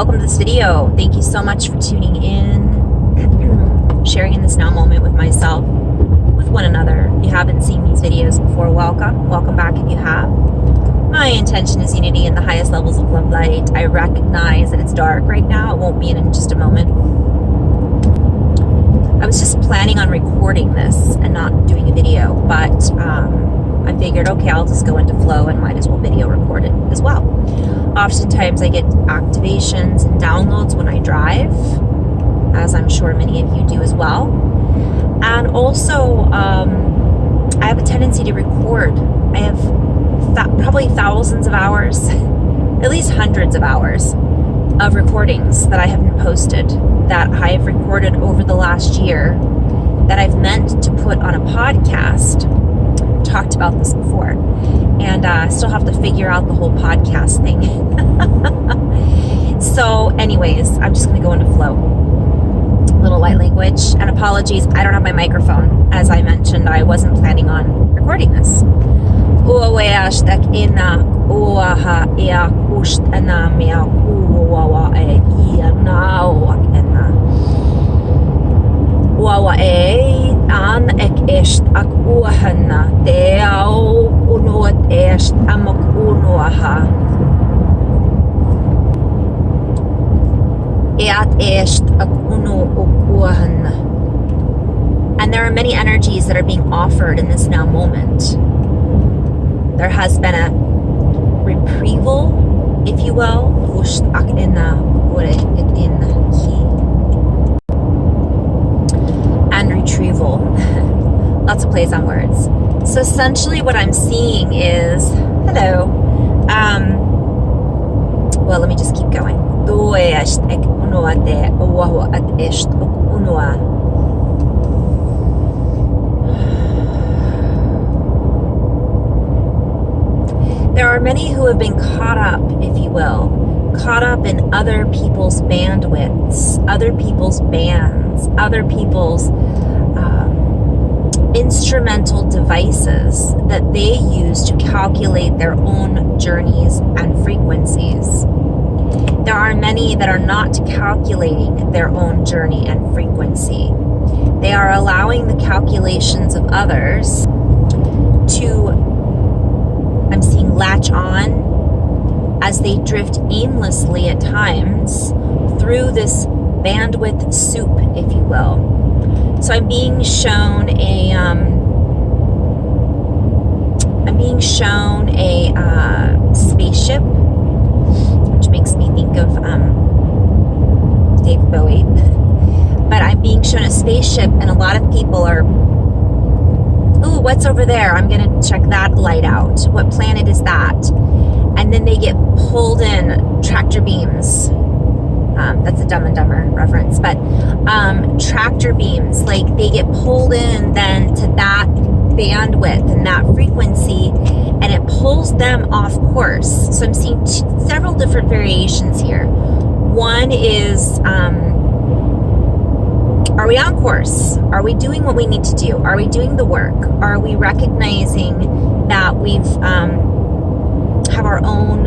welcome to this video. Thank you so much for tuning in, sharing in this now moment with myself, with one another. If you haven't seen these videos before, welcome back if you have. My intention is unity in the highest levels of love light. I recognize that it's dark right now. It won't be in just a moment. I was just planning on recording this and not doing a video, but I figured, okay, I'll just go into flow and might as well video record it as well. Oftentimes I get activations and downloads when I drive, as I'm sure many of you do as well. And also, I have a tendency to record. I have probably thousands of hours, at least hundreds of hours of recordings that I haven't posted, that I have recorded over the last year, that I've meant to put on a podcast. I've talked about this before, and I still have to figure out the whole podcast thing. So anyways, I'm just going to go into flow. Little light language, and apologies, I don't have my microphone. As I mentioned, I wasn't planning on recording this. And there are many energies that are being offered in this now moment. There has been a retrieval, if you will, and retrieval. Lots of plays on words. So essentially what I'm seeing is, hello, well, let me just keep going. There are many who have been caught up, if you will, caught up in other people's bandwidths, other people's bands, other people's instrumental devices that they use to calculate their own journeys and frequencies. There are many that are not calculating their own journey and frequency. They are allowing the calculations of others to, I'm seeing, latch on as they drift aimlessly at times through this bandwidth soup, if you will. So I'm being shown a spaceship, which makes me think of David Bowie. But I'm being shown a spaceship, and a lot of people are, ooh, what's over there? I'm going to check that light out. What planet is that? And then they get pulled in, tractor beams. That's a Dumb and Dumber reference, but tractor beams, like they get pulled in then to that bandwidth and that frequency, and it pulls them off course. So I'm seeing several different variations here. One is, are we on course? Are we doing what we need to do? Are we doing the work? Are we recognizing that we've have our own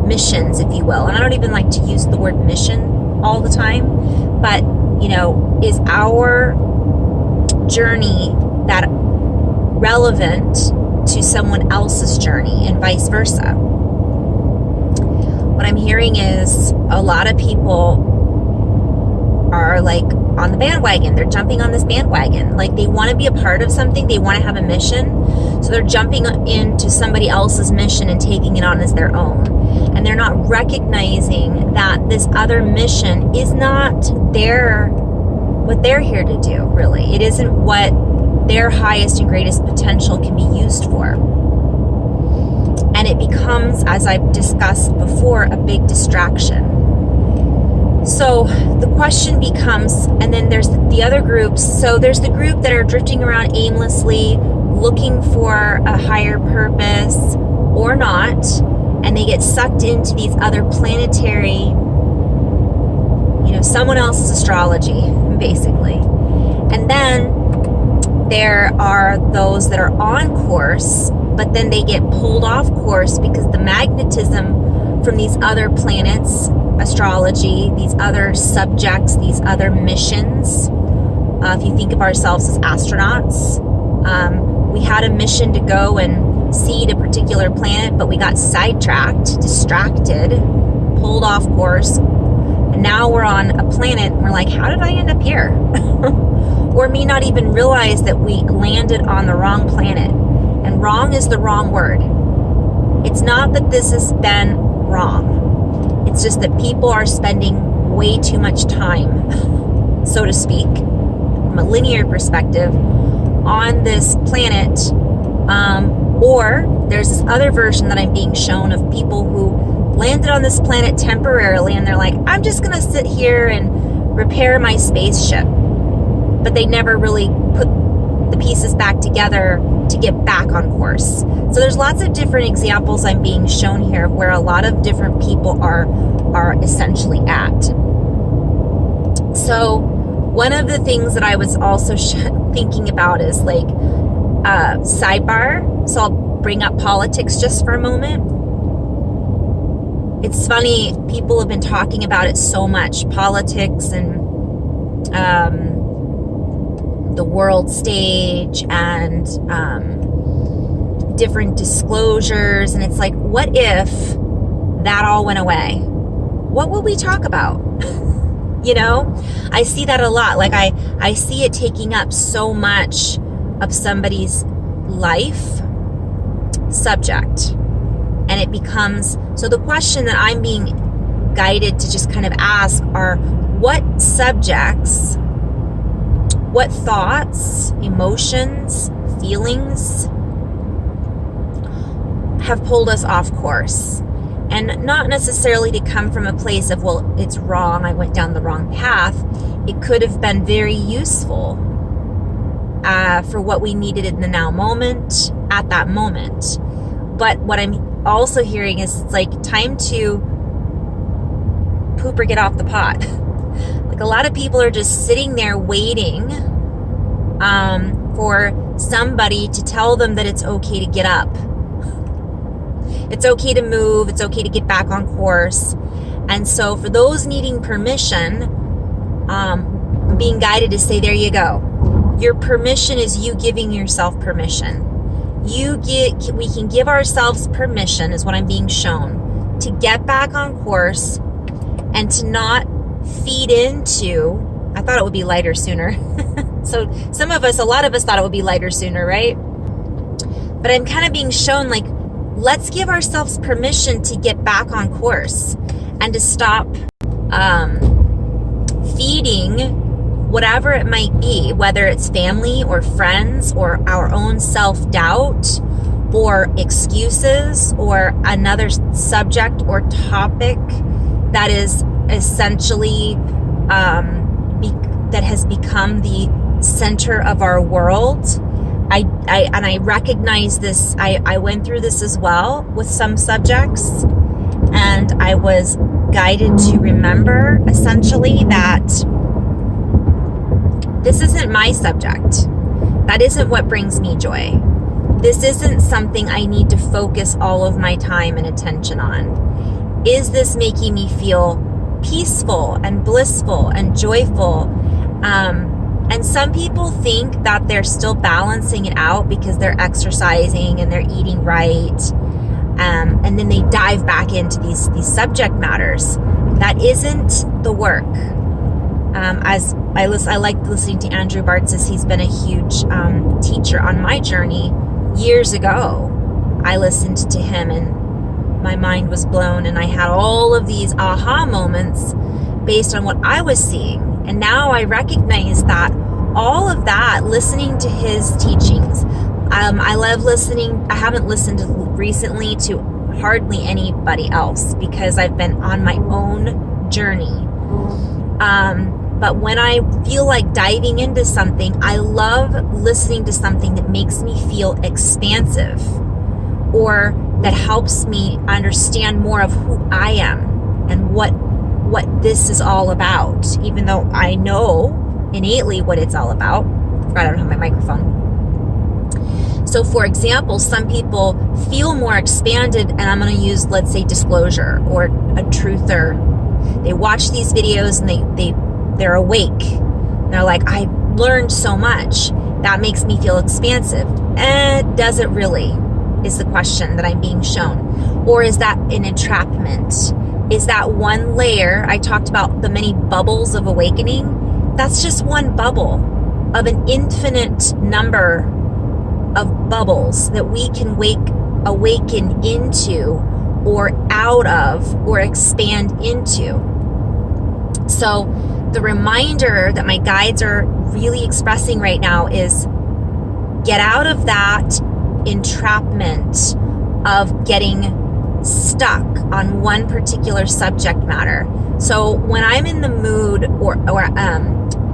missions, if you will? And I don't even like to use the word mission all the time, but you know, is our journey that relevant to someone else's journey and vice versa? What I'm hearing is a lot of people are like on the bandwagon. They're jumping on this bandwagon. Like they want to be a part of something. They want to have a mission. So they're jumping into somebody else's mission and taking it on as their own. And they're not recognizing that this other mission is not what they're here to do, really. It isn't what their highest and greatest potential can be used for. And it becomes, as I've discussed before, a big distraction. So the question becomes, and then there's the other groups. So there's the group that are drifting around aimlessly, looking for a higher purpose or not, and they get sucked into these other planetary, someone else's astrology, basically. And then there are those that are on course, but then they get pulled off course because the magnetism from these other planets astrology, these other subjects, these other missions. If you think of ourselves as astronauts, we had a mission to go and seed a particular planet, but we got sidetracked, distracted, pulled off course, and now we're on a planet and we're like, how did I end up here? Or may not even realize that we landed on the wrong planet. And wrong is the wrong word. It's not that this has been wrong. It's just that people are spending way too much time, so to speak, from a linear perspective, on this planet. Or there's this other version that I'm being shown of people who landed on this planet temporarily and they're like, I'm just going to sit here and repair my spaceship. But they never really put the pieces back together to get back on course. So there's lots of different examples I'm being shown here of where a lot of different people are essentially at. So one of the things that I was also thinking about is like sidebar. So I'll bring up politics just for a moment. It's funny, people have been talking about it so much, politics and the world stage and different disclosures. And it's like, what if that all went away? What would we talk about? You know, I see that a lot. Like I see it taking up so much of somebody's life subject. And it becomes, so the question that I'm being guided to just kind of ask are, what subjects, what thoughts, emotions, feelings have pulled us off course? And not necessarily to come from a place of, well, it's wrong, I went down the wrong path. It could have been very useful for what we needed in the now moment, at that moment. But what I'm also hearing is it's like time to poop or get off the pot. Like a lot of people are just sitting there waiting for somebody to tell them that it's okay to get up. It's okay to move. It's okay to get back on course. And so for those needing permission, I'm being guided to say, there you go. Your permission is you giving yourself permission. We can give ourselves permission, is what I'm being shown, to get back on course and to not feed into, I thought it would be lighter sooner. So a lot of us thought it would be lighter sooner, right? But I'm kind of being shown like, let's give ourselves permission to get back on course and to stop feeding whatever it might be, whether it's family or friends or our own self-doubt or excuses or another subject or topic that is essentially that has become the center of our world. I recognize this. I went through this as well with some subjects, and I was guided to remember essentially that this isn't my subject. That isn't what brings me joy. This isn't something I need to focus all of my time and attention on. Is this making me feel peaceful and blissful and joyful? And some people think that they're still balancing it out because they're exercising and they're eating right. And then they dive back into these subject matters. That isn't the work. As I like listening to Andrew Bartz's. He's been a huge teacher on my journey years ago. I listened to him and my mind was blown, and I had all of these aha moments based on what I was seeing. And now I recognize that all of that, listening to his teachings, I love listening. I haven't listened recently to hardly anybody else because I've been on my own journey. But when I feel like diving into something, I love listening to something that makes me feel expansive or that helps me understand more of who I am and what this is all about, even though I know innately what it's all about. I forgot I don't have my microphone. So for example, some people feel more expanded, and I'm going to use, let's say, disclosure or a truther. they watch these videos and they're awake. They're like, I learned so much. That makes me feel expansive. Does it really? Is the question that I'm being shown. Or is that an entrapment? Is that one layer? I talked about the many bubbles of awakening. That's just one bubble of an infinite number of bubbles that we can awaken into or out of or expand into. So the reminder that my guides are really expressing right now is get out of that entrapment of getting stuck on one particular subject matter. So when I'm in the mood or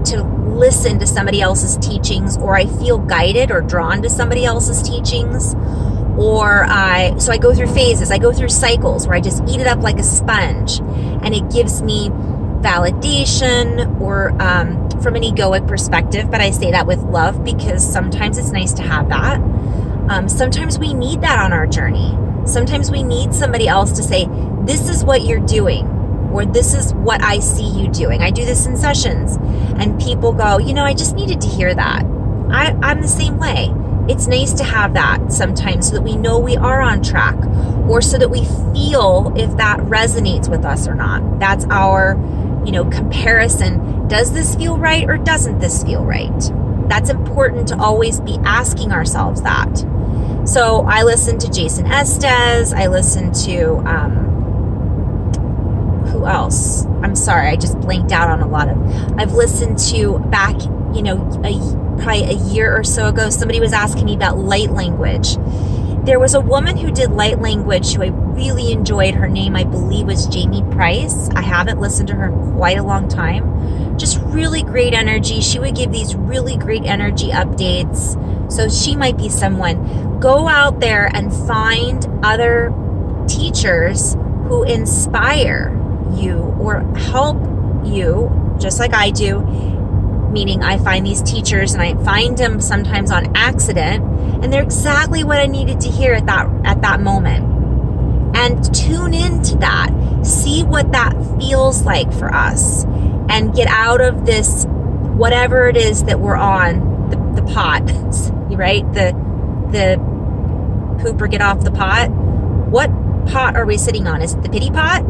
to listen to somebody else's teachings, or I feel guided or drawn to somebody else's teachings, so I go through phases, I go through cycles where I just eat it up like a sponge, and it gives me validation or from an egoic perspective, but I say that with love because sometimes it's nice to have that. Sometimes we need that on our journey. Sometimes we need somebody else to say, this is what you're doing, or this is what I see you doing. I do this in sessions, and people go, I just needed to hear that. I'm the same way. It's nice to have that sometimes so that we know we are on track, or so that we feel if that resonates with us or not. That's our, comparison. Does this feel right or doesn't this feel right? That's important to always be asking ourselves that. So I listen to Jason Estes. I listen to, who else? I'm sorry, I just blanked out on a lot of. I've listened to back, probably a year or so ago, somebody was asking me about light language. There was a woman who did light language who I really enjoyed. Her name, I believe, was Jamie Price. I haven't listened to her in quite a long time. Just really great energy. She would give these really great energy updates. So she might be someone. Go out there and find other teachers who inspire you or help you, just like I do. Meaning I find these teachers and I find them sometimes on accident, and they're exactly what I needed to hear at that moment. And tune into that. See what that feels like for us, and get out of this, whatever it is that we're on, the pot, right? The poop or get off the pot. What pot are we sitting on? Is it the pity pot?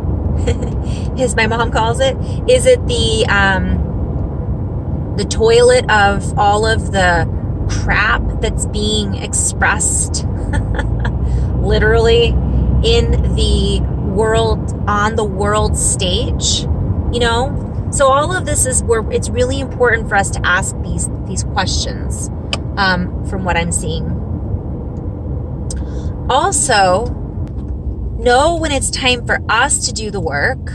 As my mom calls it? Is it the toilet of all of the crap that's being expressed literally in the world, on the world stage, So all of this is where it's really important for us to ask these questions, from what I'm seeing. Also, know when it's time for us to do the work,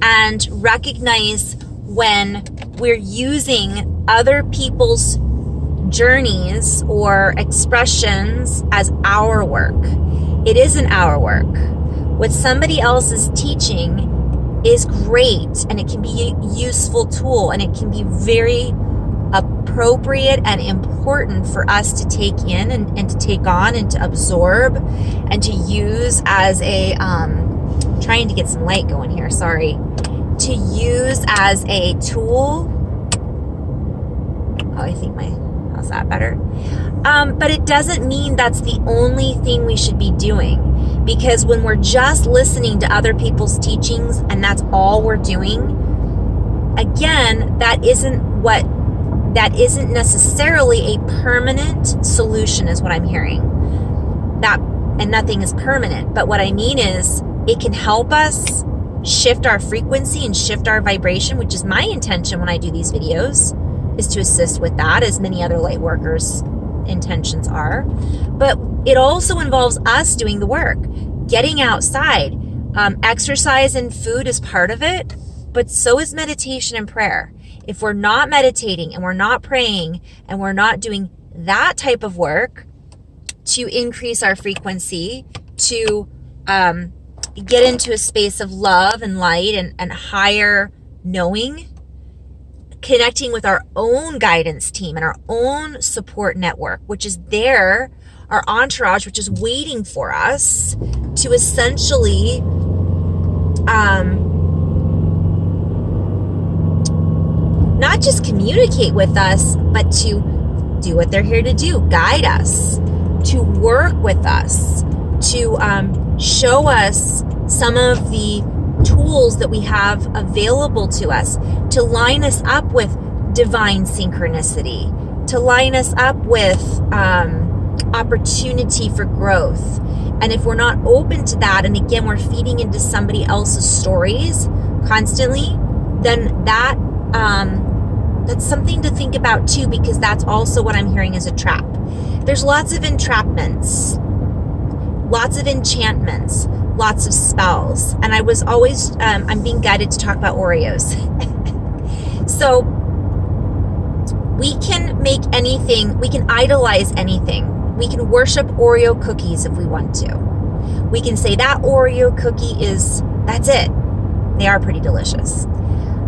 and recognize when we're using other people's journeys or expressions as our work. It isn't our work. What somebody else is teaching is great, and it can be a useful tool, and it can be very appropriate and important for us to take in and to take on and to absorb and to use as a trying to get some light going here, sorry, to use as a tool. Oh, I think how's that better? But it doesn't mean that's the only thing we should be doing, because when we're just listening to other people's teachings and that's all we're doing, again, that isn't necessarily a permanent solution, is what I'm hearing. And nothing is permanent, but what I mean is it can help us shift our frequency and shift our vibration, which is my intention when I do these videos, is to assist with that, as many other light workers' intentions are. But it also involves us doing the work, getting outside. Exercise and food is part of it, but so is meditation and prayer. If we're not meditating and we're not praying and we're not doing that type of work to increase our frequency, to get into a space of love and light and higher knowing, connecting with our own guidance team and our own support network, which is there, our entourage, which is waiting for us to essentially not just communicate with us, but to do what they're here to do, guide us, to work with us, to show us some of the tools that we have available to us, to line us up with divine synchronicity, to line us up with opportunity for growth. And if we're not open to that, and again, we're feeding into somebody else's stories constantly, then that's something to think about too, because that's also what I'm hearing is a trap. There's lots of entrapments, lots of enchantments, lots of spells. And I was always, I'm being guided to talk about Oreos. So we can make anything, we can idolize anything. We can worship Oreo cookies if we want to. We can say that Oreo cookie that's it. They are pretty delicious.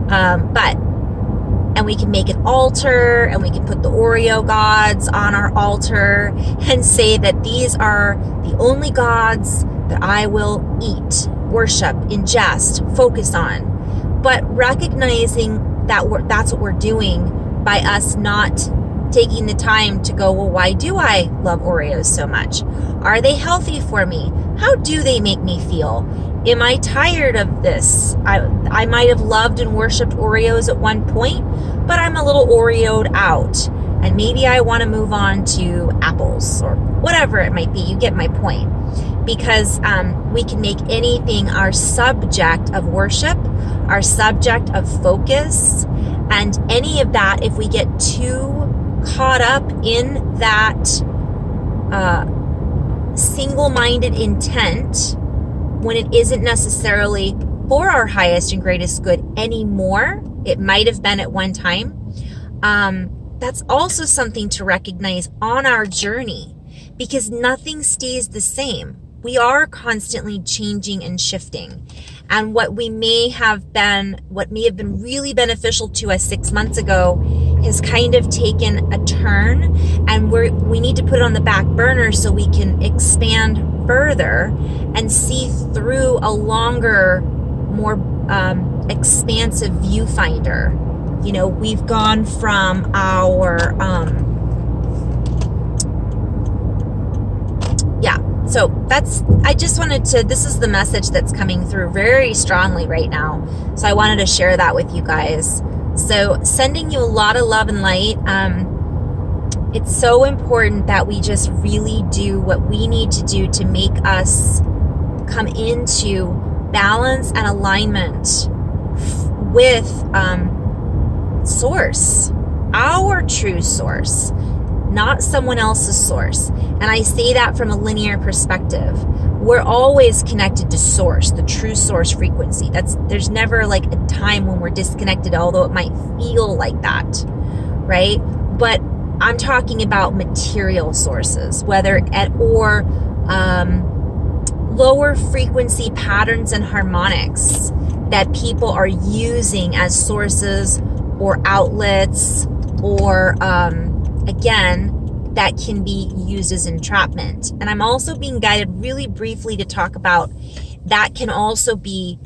And we can make an altar, and we can put the Oreo gods on our altar and say that these are the only gods that I will eat, worship, ingest, focus on. But recognizing that that's what we're doing by us not taking the time to go, well, why do I love Oreos so much? Are they healthy for me? How do they make me feel? Am I tired of this? I might have loved and worshipped Oreos at one point, but I'm a little Oreoed out. And maybe I want to move on to apples or whatever it might be. You get my point. Because we can make anything our subject of worship, our subject of focus, and any of that, if we get too caught up in that single-minded intent, when it isn't necessarily for our highest and greatest good anymore, it might have been at one time, that's also something to recognize on our journey, because nothing stays the same. We are constantly changing and shifting. And what may have been really beneficial to us 6 months ago has kind of taken a turn, and we need to put it on the back burner so we can expand further and see through a longer, more expansive viewfinder. You know, we've gone from our so this is the message that's coming through very strongly right now. So I wanted to share that with you guys. So sending you a lot of love and light. It's so important that we just really do what we need to do to make us come into balance and alignment with source, our true source, not someone else's source. And I say that from a linear perspective. We're always connected to source, the true source frequency. There's never like a time when we're disconnected, although it might feel like that, right? But I'm talking about material sources, or lower frequency patterns and harmonics that people are using as sources or outlets, or again, that can be used as entrapment. And I'm also being guided really briefly to talk about that can also be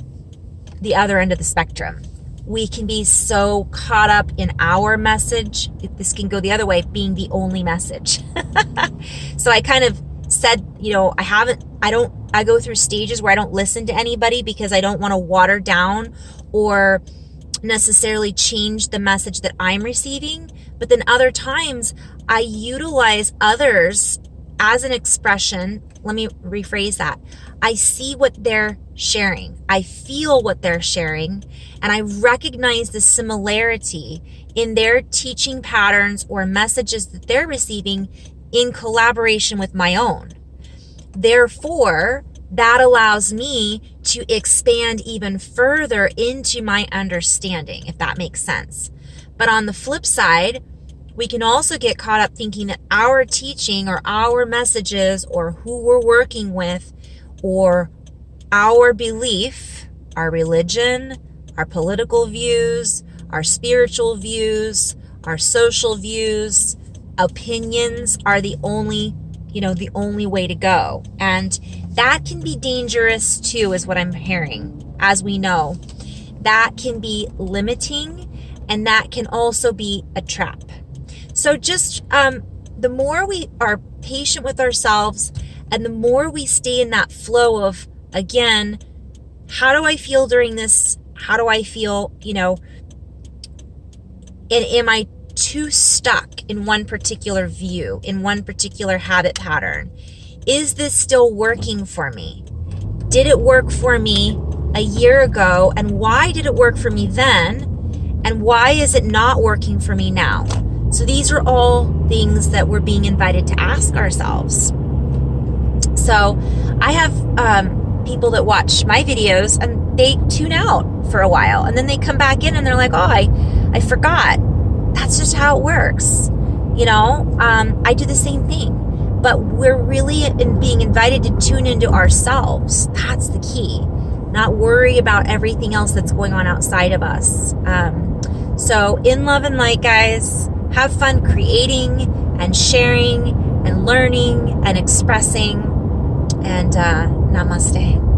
the other end of the spectrum. We can be so caught up in our message. This can go the other way, being the only message. So I kind of said, I go through stages where I don't listen to anybody because I don't want to water down or necessarily change the message that I'm receiving. But then other times I utilize others as an expression. Let me rephrase that. I see what they're sharing. I feel what they're sharing, and I recognize the similarity in their teaching patterns or messages that they're receiving in collaboration with my own. Therefore, that allows me to expand even further into my understanding, if that makes sense. But on the flip side, we can also get caught up thinking that our teaching or our messages or who we're working with or our belief, our religion, our political views, our spiritual views, our social views, opinions are the only way to go. And that can be dangerous too, is what I'm hearing. As we know, that can be limiting And that can also be a trap. So just the more we are patient with ourselves and the more we stay in that flow of, again, how do I feel during this? How do I feel, and am I too stuck in one particular view, in one particular habit pattern? Is this still working for me? Did it work for me a year ago? And why did it work for me then? And why is it not working for me now? So these are all things that we're being invited to ask ourselves. So I have people that watch my videos and they tune out for a while. And then they come back in and they're like, oh, I forgot. That's just how it works. I do the same thing. But we're really being invited to tune into ourselves. That's the key. Not worry about everything else that's going on outside of us. So in love and light, guys, have fun creating and sharing and learning and expressing. And namaste.